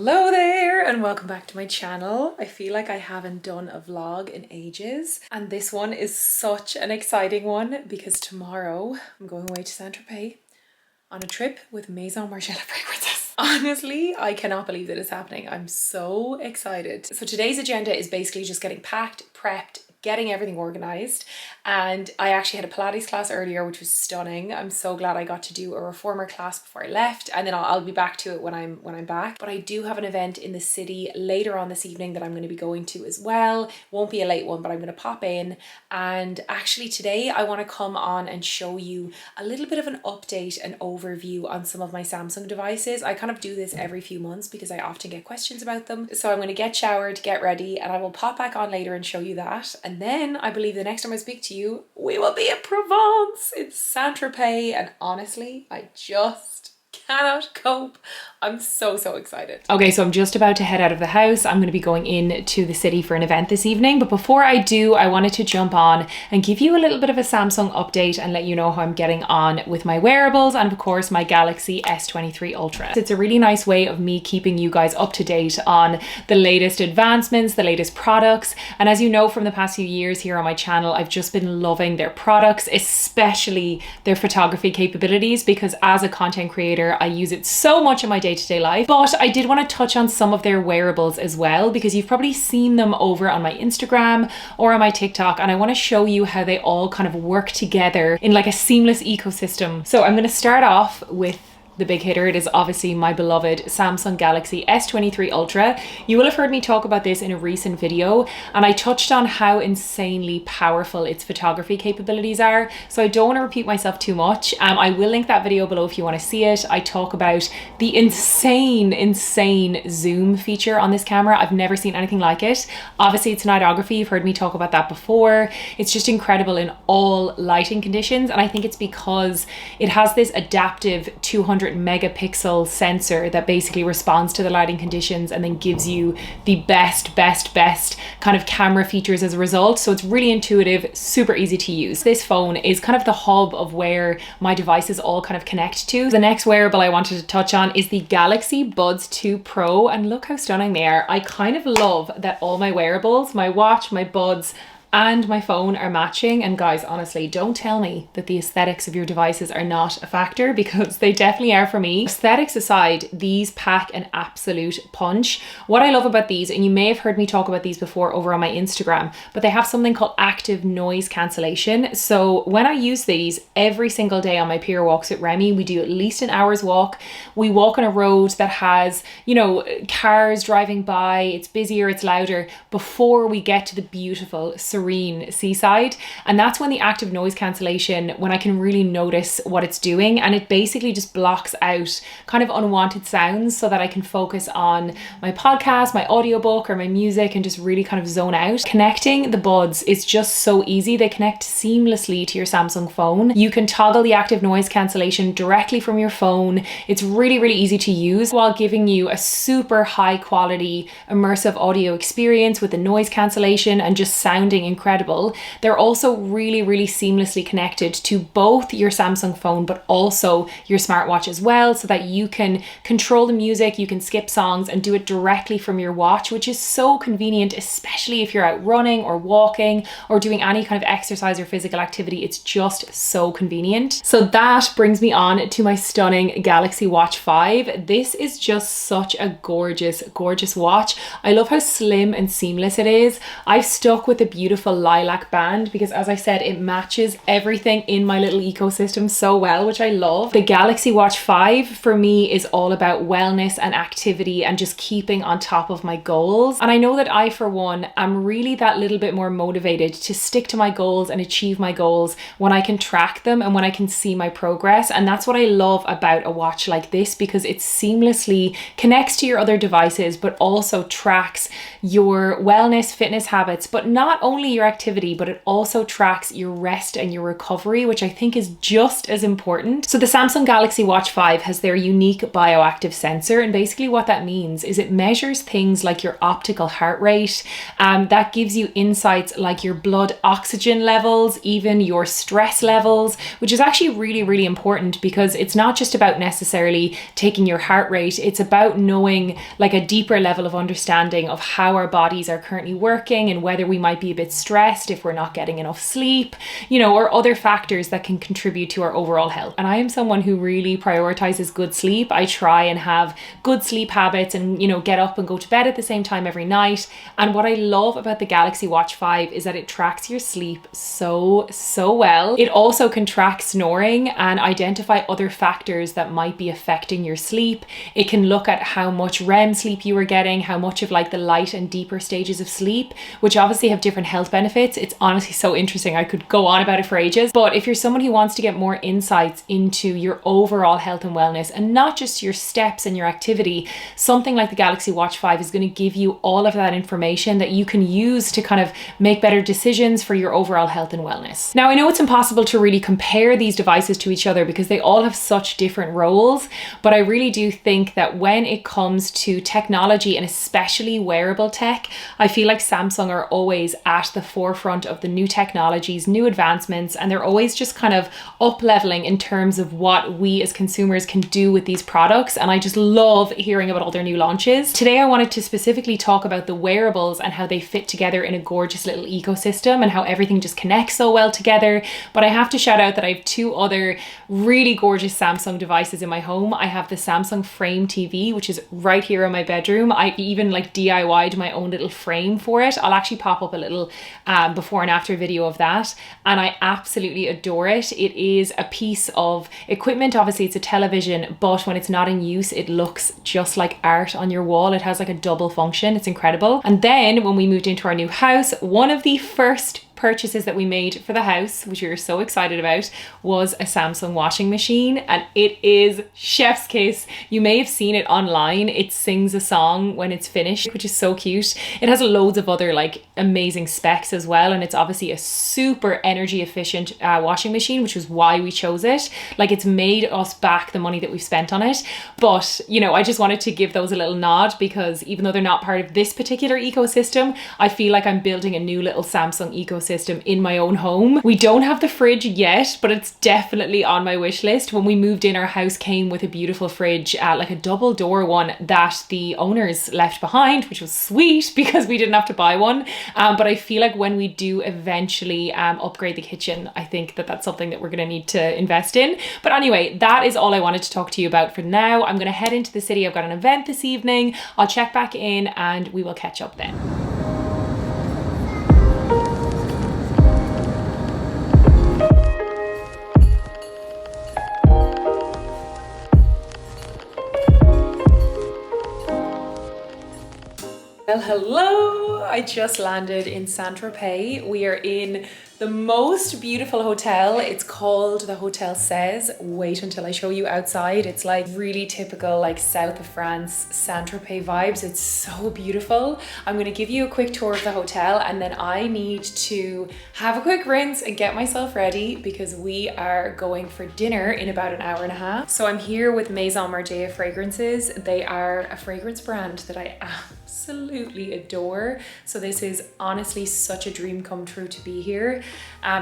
Hello there and welcome back to my channel. I feel like I haven't done a vlog in ages and this one is such an exciting one because tomorrow I'm going away to Saint-Tropez on a trip with MAISON MARGIELA fragrances. Honestly, I cannot believe that it's happening. I'm so excited. So today's agenda is basically just getting packed, prepped, getting everything organized, and I actually had a Pilates class earlier which was stunning. I'm so glad I got to do a reformer class before I left, and then I'll be back to it when I'm back. But I do have an event in the city later on this evening that I'm going to be going to as well. Won't be a late one, but I'm going to pop in. And actually today I want to come on and show you a little bit of an update and overview on some of my Samsung devices. I kind of do this every few months because I often get questions about them. So I'm going to get showered, get ready, and I will pop back on later and show you that. And then I believe the next time I speak to you, we will be in Provence. It's Saint-Tropez, and honestly, I just cannot cope. I'm so excited. Okay, so I'm just about to head out of the house. I'm going to be going into the city for an event this evening, but before I do, I wanted to jump on and give you a little bit of a Samsung update and let you know how I'm getting on with my wearables and of course my Galaxy S23 Ultra. It's a really nice way of me keeping you guys up to date on the latest advancements, the latest products, and as you know from the past few years here on my channel, I've just been loving their products, especially their photography capabilities, because as a content creator, I use it so much in my day-to-day life. But I did want to touch on some of their wearables as well, because you've probably seen them over on my Instagram or on my TikTok, and I want to show you how they all kind of work together in like a seamless ecosystem. So I'm going to start off with the big hitter. It is obviously my beloved Samsung Galaxy S23 Ultra. You will have heard me talk about this in a recent video, and I touched on how insanely powerful its photography capabilities are. So I don't want to repeat myself too much. I will link that video below if you want to see it. I talk about the insane zoom feature on this camera. I've never seen anything like it. Obviously it's nightography. You've heard me talk about that before. It's just incredible in all lighting conditions, and I think it's because it has this adaptive 200 megapixel sensor that basically responds to the lighting conditions and then gives you the best kind of camera features as a result. So it's really intuitive, super easy to use. This phone is kind of the hub of where my devices all kind of connect to. The next wearable I wanted to touch on is the Galaxy Buds 2 Pro, and look how stunning they are. I kind of love that all my wearables, my watch, my buds, and my phone are matching. And guys, honestly, don't tell me that the aesthetics of your devices are not a factor, because they definitely are for me. Aesthetics aside, these pack an absolute punch. What I love about these, and you may have heard me talk about these before over on my Instagram, but they have something called active noise cancellation. So when I use these every single day on my pier walks with Remy, we do at least an hour's walk. We walk on a road that has, you know, cars driving by, it's busier, it's louder, before we get to the beautiful, serene seaside. And that's when the active noise cancellation, when I can really notice what it's doing, and it basically just blocks out kind of unwanted sounds so that I can focus on my podcast, my audiobook, or my music, and just really kind of zone out. Connecting the buds is just so easy. They connect seamlessly to your Samsung phone. You can toggle the active noise cancellation directly from your phone. It's really easy to use while giving you a super high quality immersive audio experience with the noise cancellation and just sounding incredible. They're also really seamlessly connected to both your Samsung phone but also your smartwatch as well, so that you can control the music, you can skip songs and do it directly from your watch, which is so convenient, especially if you're out running or walking or doing any kind of exercise or physical activity. It's just so convenient. So that brings me on to my stunning Galaxy Watch 5. This is just such a gorgeous watch. I love how slim and seamless it is. I've stuck with the beautiful lilac band because, as I said, it matches everything in my little ecosystem so well, which I love. The Galaxy Watch 5 for me is all about wellness and activity and just keeping on top of my goals. And I know that I, for one, am really that little bit more motivated to stick to my goals and achieve my goals when I can track them and when I can see my progress. And that's what I love about a watch like this, because it seamlessly connects to your other devices but also tracks your wellness, fitness habits, but not only only your activity, but it also tracks your rest and your recovery, which I think is just as important. So the Samsung Galaxy Watch 5 has their unique bioactive sensor, and basically what that means is it measures things like your optical heart rate, that gives you insights like your blood oxygen levels, even your stress levels, which is actually really, really important because it's not just about necessarily taking your heart rate, it's about knowing like a deeper level of understanding of how our bodies are currently working and whether we might be a bit stressed if we're not getting enough sleep, you know, or other factors that can contribute to our overall health. And I am someone who really prioritizes good sleep. I try and have good sleep habits and, you know, get up and go to bed at the same time every night. And what I love about the Galaxy Watch 5 is that it tracks your sleep so well. It also can track snoring and identify other factors that might be affecting your sleep. It can look at how much REM sleep you are getting, how much of like the light and deeper stages of sleep, which obviously have different health benefits. It's honestly so interesting. I could go on about it for ages. But if you're someone who wants to get more insights into your overall health and wellness and not just your steps and your activity, something like the Galaxy Watch 5 is going to give you all of that information that you can use to kind of make better decisions for your overall health and wellness. Now, I know it's impossible to really compare these devices to each other because they all have such different roles, but I really do think that when it comes to technology and especially wearable tech, I feel like Samsung are always at the forefront of the new technologies, new advancements, and they're always just kind of up-leveling in terms of what we as consumers can do with these products. And I just love hearing about all their new launches. Today, I wanted to specifically talk about the wearables and how they fit together in a gorgeous little ecosystem and how everything just connects so well together. But I have to shout out that I have two other really gorgeous Samsung devices in my home. I have the Samsung Frame TV, which is right here in my bedroom. I even like DIY'd my own little frame for it. I'll actually pop up a little before and after video of that. And I absolutely adore it. It is a piece of equipment. Obviously it's a television, but when it's not in use, it looks just like art on your wall. It has like a double function. It's incredible. And then when we moved into our new house, one of the first purchases that we made for the house, which we were so excited about, was a Samsung washing machine, and it is chef's kiss. You may have seen it online. It sings a song when it's finished, which is so cute. It has loads of other like amazing specs as well, and it's obviously a super energy efficient washing machine, which was why we chose it. Like, it's made us back the money that we've spent on it. But you know, I just wanted to give those a little nod because even though they're not part of this particular ecosystem, I feel like I'm building a new little Samsung ecosystem in my own home. We don't have the fridge yet, but it's definitely on my wish list. When we moved in, our house came with a beautiful fridge, like a double door one that the owners left behind, which was sweet because we didn't have to buy one. But I feel like when we do eventually upgrade the kitchen, I think that that's something that we're going to need to invest in. But anyway, that is all I wanted to talk to you about for now. I'm going to head into the city. I've got an event this evening. I'll check back in and we will catch up then. Well, hello! I just landed in Saint-Tropez. We are in the most beautiful hotel. It's called the Hotel Says. Wait until I show you outside. It's like really typical like south of France Saint-Tropez vibes. It's so beautiful. I'm going to give you a quick tour of the hotel and then I need to have a quick rinse and get myself ready because we are going for dinner in about an hour and a half. So I'm here with MAISON MARGIELA fragrances. They are a fragrance brand that I absolutely adore. So this is honestly such a dream come true to be here.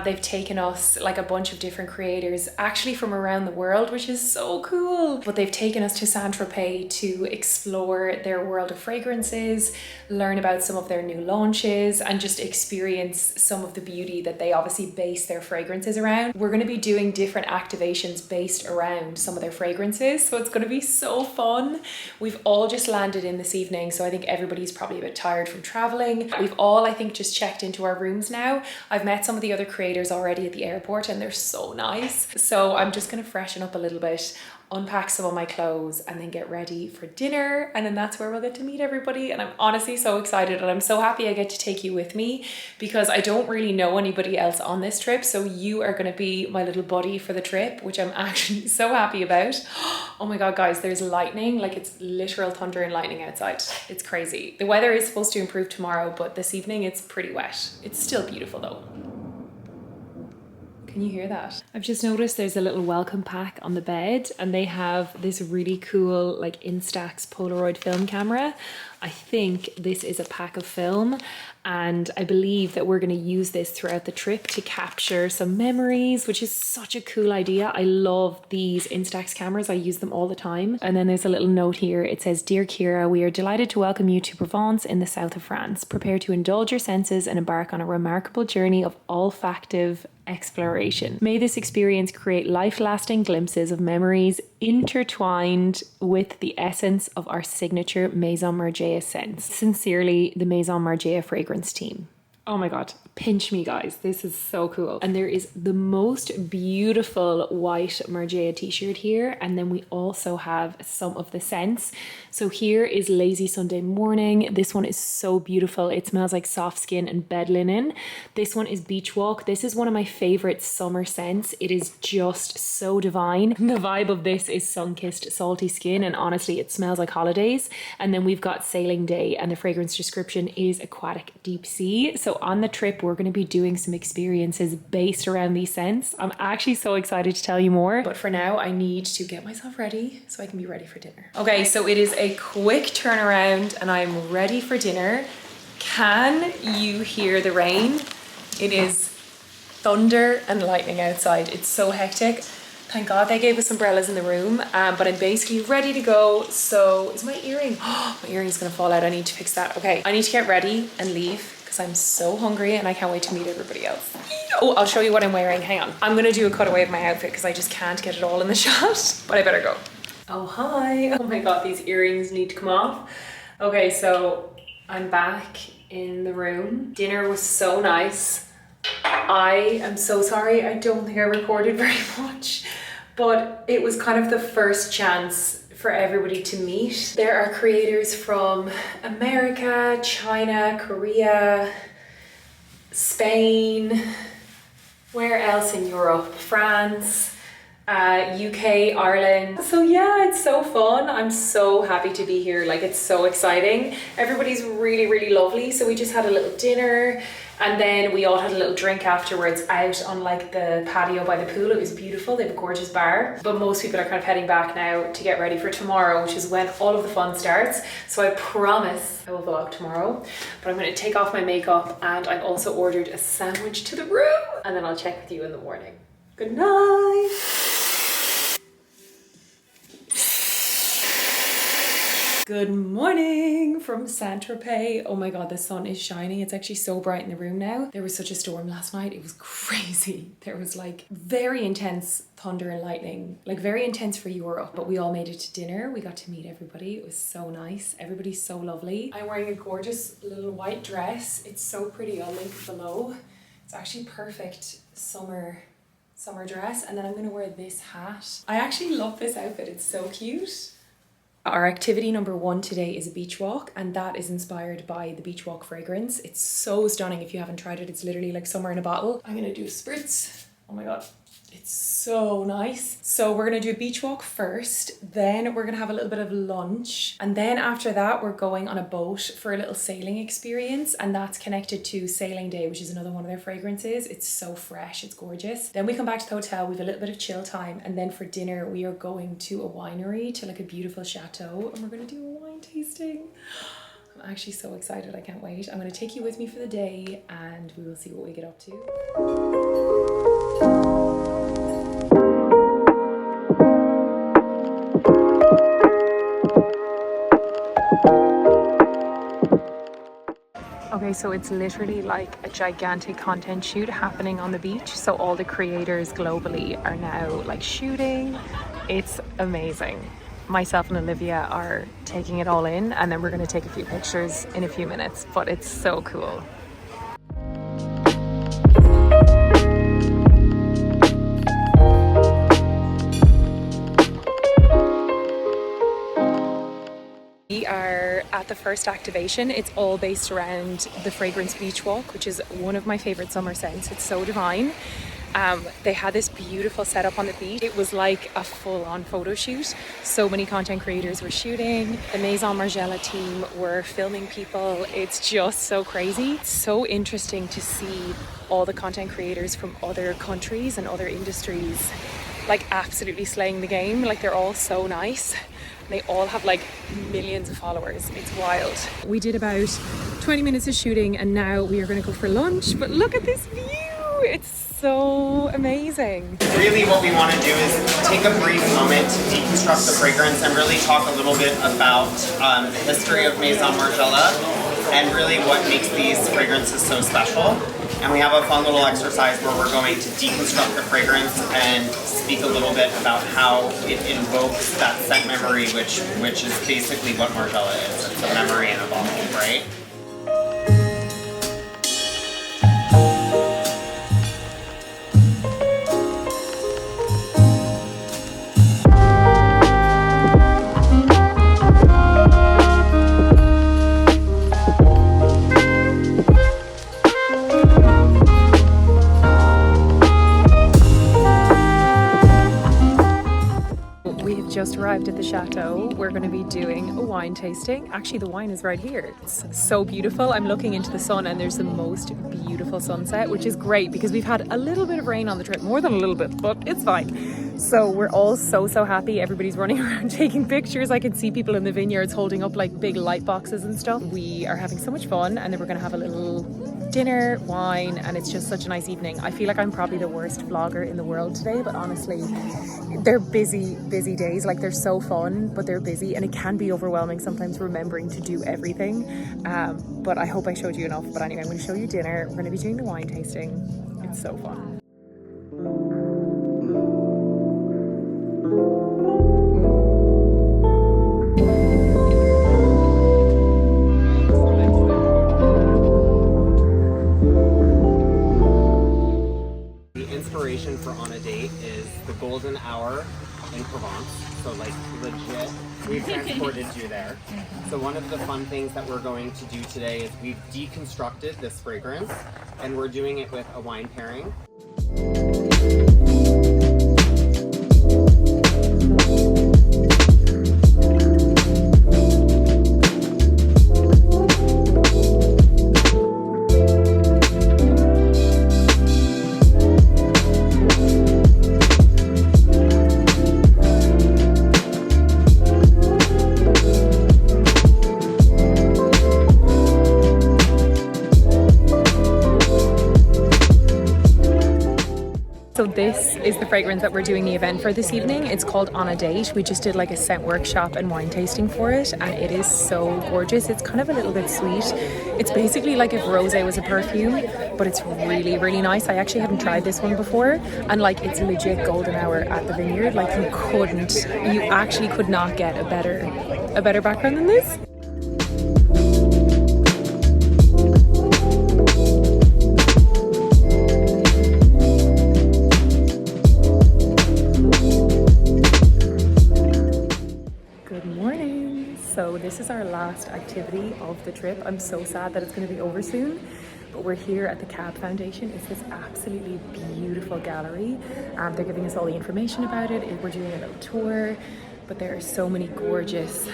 They've taken us like a bunch of different creators actually from around the world, which is so cool. But they've taken us to Saint-Tropez to explore their world of fragrances, learn about some of their new launches, and just experience some of the beauty that they obviously base their fragrances around. We're going to be doing different activations based around some of their fragrances, so it's going to be so fun. We've all just landed in this evening, so I think everybody's probably a bit tired from traveling. We've all, I think, just checked into our rooms now. I've met some of the other creators already at the airport and they're so nice. So I'm just going to freshen up a little bit. unpack some of my clothes, and then get ready for dinner. And then that's where we'll get to meet everybody. And I'm honestly so excited, and I'm so happy I get to take you with me because I don't really know anybody else on this trip. So you are going to be my little buddy for the trip, which I'm actually so happy about. Oh my God, guys, there's lightning. Like, it's literal thunder and lightning outside. It's crazy. The weather is supposed to improve tomorrow, but this evening it's pretty wet. It's still beautiful though. Can you hear that? I've just noticed there's a little welcome pack on the bed, and they have this really cool like Instax Polaroid film camera. I think this is a pack of film, and I believe that we're going to use this throughout the trip to capture some memories, which is such a cool idea. I love these Instax cameras. I use them all the time. And then there's a little note here. It says, "Dear Ciara, we are delighted to welcome you to Provence in the south of France. Prepare to indulge your senses and embark on a remarkable journey of olfactive exploration. May this experience create life-lasting glimpses of memories intertwined with the essence of our signature Maison Margiela scents. Sincerely, the Maison Margiela fragrance team." Oh my God, pinch me, guys. This is so cool. And there is the most beautiful white Margiela t-shirt here. And then we also have some of the scents. So here is Lazy Sunday Morning. This one is so beautiful. It smells like soft skin and bed linen. This one is Beach Walk. This is one of my favorite summer scents. It is just so divine. The vibe of this is sun-kissed salty skin, and honestly, it smells like holidays. And then we've got Sailing Day, and the fragrance description is aquatic deep sea. So on the trip, we're going to be doing some experiences based around these scents. I'm actually so excited to tell you more, but for now I need to get myself ready so I can be ready for dinner. Okay, so it is a quick turnaround and I'm ready for dinner. Can you hear the rain? It is thunder and lightning outside. It's so hectic. Thank God they gave us umbrellas in the room, but I'm basically ready to go. So is my earring? Oh, my earring's gonna fall out. I need to fix that. Okay, I need to get ready and leave because I'm so hungry and I can't wait to meet everybody else. Oh, I'll show you what I'm wearing. Hang on. I'm gonna do a cutaway of my outfit because I just can't get it all in the shot, but I better go. Oh, hi. Oh my God, these earrings need to come off. Okay, so I'm back in the room. Dinner was so nice. I am so sorry. I don't think I recorded very much, but it was kind of the first chance for everybody to meet. There are creators from America, China, Korea, Spain, where else in Europe? France, UK, Ireland. So yeah, it's so fun. I'm so happy to be here. Like, it's so exciting. Everybody's really, really lovely. So we just had a little dinner, and then we all had a little drink afterwards out on like the patio by the pool. It was beautiful. They have a gorgeous bar. But most people are kind of heading back now to get ready for tomorrow, which is when all of the fun starts. So I promise I will vlog tomorrow. But I'm going to take off my makeup, and I've also ordered a sandwich to the room. And then I'll check with you in the morning. Good night. Good morning from Saint-Tropez. Oh my God, the sun is shining. It's actually so bright in the room now. There was such a storm last night. It was crazy. There was like very intense thunder and lightning, like very intense for Europe, but we all made it to dinner. We got to meet everybody. It was so nice. Everybody's so lovely. I'm wearing a gorgeous little white dress. It's so pretty. I'll link below. It's actually perfect summer dress. And then I'm gonna wear this hat. I actually love this outfit. It's so cute. Our activity number 1 today is a beach walk, and that is inspired by the beach walk fragrance. It's so stunning. If you haven't tried it, it's literally like summer in a bottle. I'm gonna do a spritz. Oh my God, it's so nice. So we're gonna do a beach walk first, then we're gonna have a little bit of lunch, and then after that we're going on a boat for a little sailing experience, and that's connected to Sailing Day, which is another one of their fragrances. It's so fresh, it's gorgeous. Then we come back to the hotel, we have a little bit of chill time, and then for dinner we are going to a winery, to like a beautiful chateau, and we're gonna do a wine tasting. I'm actually so excited, I can't wait. I'm gonna take you with me for the day, and we will see what we get up to. Okay, so it's literally like a gigantic content shoot happening on the beach. So all the creators globally are now like shooting. It's amazing. Myself and Olivia are taking it all in, and then we're going to take a few pictures in a few minutes, but it's so cool. at the first activation. It's all based around the fragrance beach walk, which is one of my favorite summer scents. It's so divine. They had this beautiful setup on the beach. It was like a full-on photo shoot. So many content creators were shooting. The MAISON MARGIELA team were filming people. It's just so crazy. It's so interesting to see all the content creators from other countries and other industries like absolutely slaying the game. Like they're all so nice. They all have like millions of followers. It's wild. We did about 20 minutes of shooting and now we are going to go for lunch. But look at this view. It's so amazing. Really what we want to do is take a brief moment to deconstruct the fragrance and really talk a little bit about the history of Maison Margiela and really what makes these fragrances so special. And we have a fun little exercise where we're going to deconstruct the fragrance and speak a little bit about how it invokes that scent memory, which is basically what Margiela is. It's a memory in a bottle, right? Just arrived at the chateau. We're going to be doing a wine tasting. Actually, the wine is right here. It's so beautiful. I'm looking into the sun and there's the most beautiful sunset, which is great because we've had a little bit of rain on the trip, more than a little bit, but it's fine. So we're all so happy. Everybody's running around taking pictures. I can see people in the vineyards holding up like big light boxes and stuff. We are having so much fun and then we're going to have a little dinner, wine, and it's just such a nice evening. I feel like I'm probably the worst vlogger in the world today, but honestly, they're busy days. Like they're so fun, but they're busy and it can be overwhelming sometimes remembering to do everything. But I hope I showed you enough. But anyway, I'm going to show you dinner. We're going to be doing the wine tasting. It's so fun. For on a date is the golden hour in Provence. So like legit, we've transported you there. So one of the fun things that we're going to do today is we've deconstructed this fragrance and we're doing it with a wine pairing. So this is the fragrance that we're doing the event for this evening. It's called On a Date. We just did like a scent workshop and wine tasting for it and it is so gorgeous. It's kind of a little bit sweet. It's basically like if rosé was a perfume, but it's really nice. I actually haven't tried this one before and like it's legit golden hour at the vineyard. Like you actually could not get a better background than this. So this is our last activity of the trip. I'm so sad that it's going to be over soon, but we're here at the Cab Foundation. It's this absolutely beautiful gallery. They're giving us all the information about it. We're doing a little tour, but there are so many gorgeous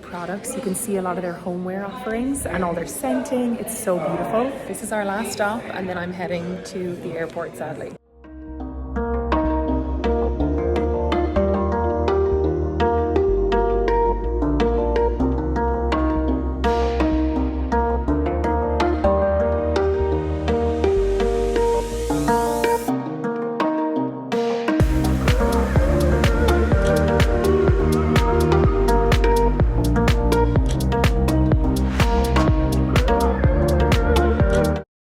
products. You can see a lot of their homeware offerings and all their scenting. It's so beautiful. This is our last stop and then I'm heading to the airport, sadly.